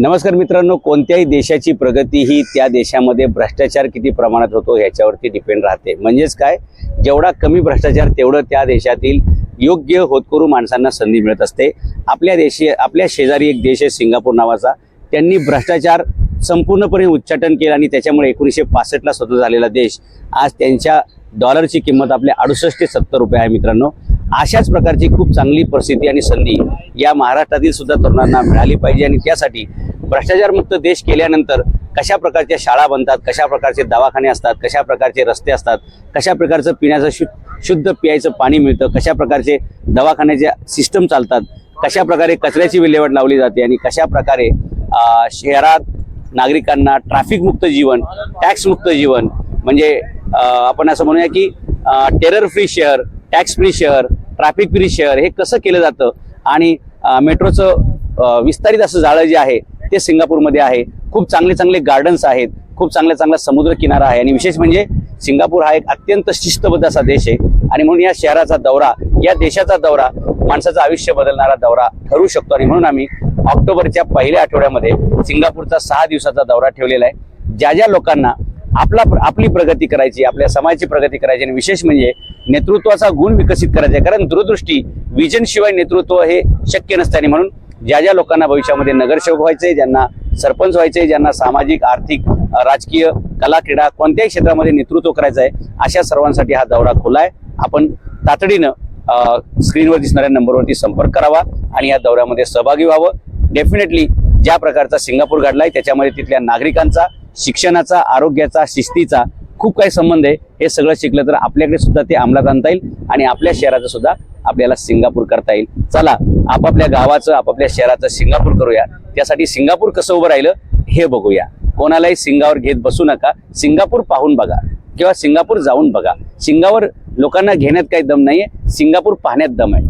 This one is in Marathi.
नमस्कार मित्रांनो, कोणत्याही देशाची प्रगती ही त्या देशामध्ये भ्रष्टाचार किती प्रमाणात होतो ह्याच्यावरती डिपेंड राहते। म्हणजेच काय, जेवढा कमी भ्रष्टाचार तेवढं त्या देशातील योग्य होतकरू माणसांना संधी मिळत असते। आपल्या शेजारी एक देश आहे सिंगापूर नावाचा, त्यांनी भ्रष्टाचार संपूर्णपणे उच्चाटन केलं आणि त्याच्यामुळे 1965ला स्वतंत्र झालेला देश आज त्यांच्या डॉलरची किंमत आपल्या 68 ते 70 रुपये आहे। मित्रांनो, अशाच प्रकारची खूप चांगली परिस्थिती आणि संधी या महाराष्ट्रातील सुद्धा तरुणांना मिळाली पाहिजे आणि त्यासाठी भ्रष्टाचारमुक्त देश केल्यानंतर कशा प्रकारच्या शाळा बनतात, कशा प्रकारचे दवाखाने असतात, कशा प्रकारचे रस्ते असतात, कशा प्रकारचं पिण्याचं शुद्ध प्यायचं पाणी मिळतं, कशा प्रकारचे दवाखान्याचे सिस्टम चालतात, कशा प्रकारे कचऱ्याची विल्हेवाट लावली जाते आणि कशा प्रकारे शहरात नागरिकांना ट्रॅफिक मुक्त जीवन, टॅक्स मुक्त जीवन, म्हणजे आपण असं म्हणूया की टेरर फ्री शहर, टॅक्स फ्री शहर, ट्रॅफिक फ्री शहर हे कसं केलं जातं आणि मेट्रोचं विस्तारित असं जाळं जे आहे ते सिंगापूरमध्ये आहे। खूप चांगले चांगले गार्डन्स आहेत, खूप चांगला समुद्र किनारा आहे आणि विशेष म्हणजे सिंगापूर हा एक अत्यंत शिस्तबद्ध असा देश आहे आणि म्हणून या शहराचा दौरा, या देशाचा दौरा माणसाचं आयुष्य बदलणारा दौरा ठरू शकतो आणि म्हणून आम्ही ऑक्टोबरच्या पहिल्या आठवड्यामध्ये सिंगापूरचा 6 दिवसाचा दौरा ठेवलेला आहे। ज्या ज्या लोकांना आपली प्रगती करायची, आपल्या समाजाची प्रगती करायची आणि विशेष म्हणजे नेतृत्वाचा गुण विकसित करायचा आहे, कारण दूरदृष्टी विजन शिवाय नेतृत्व हे शक्य नसते आणि म्हणून ज्या ज्या लोकांना भविष्यामध्ये नगरसेवक व्हायचे, ज्यांना सरपंच व्हायचे, ज्यांना सामाजिक, आर्थिक, राजकीय, कला, क्रीडा कोणत्याही क्षेत्रामध्ये नेतृत्व करायचं आहे, अशा सर्वांसाठी हा दौरा खुला आहे। आपण तातडीनं स्क्रीनवर दिसणाऱ्या नंबरवरती संपर्क करावा आणि या दौऱ्यामध्ये सहभागी व्हावं। डेफिनेटली ज्या प्रकारचा सिंगापूर घडलाय त्याच्यामध्ये तिथल्या नागरिकांचा, शिक्षणाचा, आरोग्याचा, शिस्तीचा खूप काही संबंध आहे। हे सगळं शिकलं तर आपल्याकडे सुद्धा ते अंमलात आणता येईल आणि आपल्या शहराचं सुद्धा आपल्याला सिंगापूर करता येईल। चला, आपापल्या गावाचं, आपापल्या शहराचं सिंगापूर करूया। त्यासाठी सिंगापूर कसं उभं राहिलं हे बघूया। कोणालाही सिंगावर घेत बसू नका, सिंगापूर पाहून बघा किंवा सिंगापूर जाऊन बघा। सिंगावर लोकांना घेण्यात काही दम नाहीये, सिंगापूर पाहण्यात दम आहे।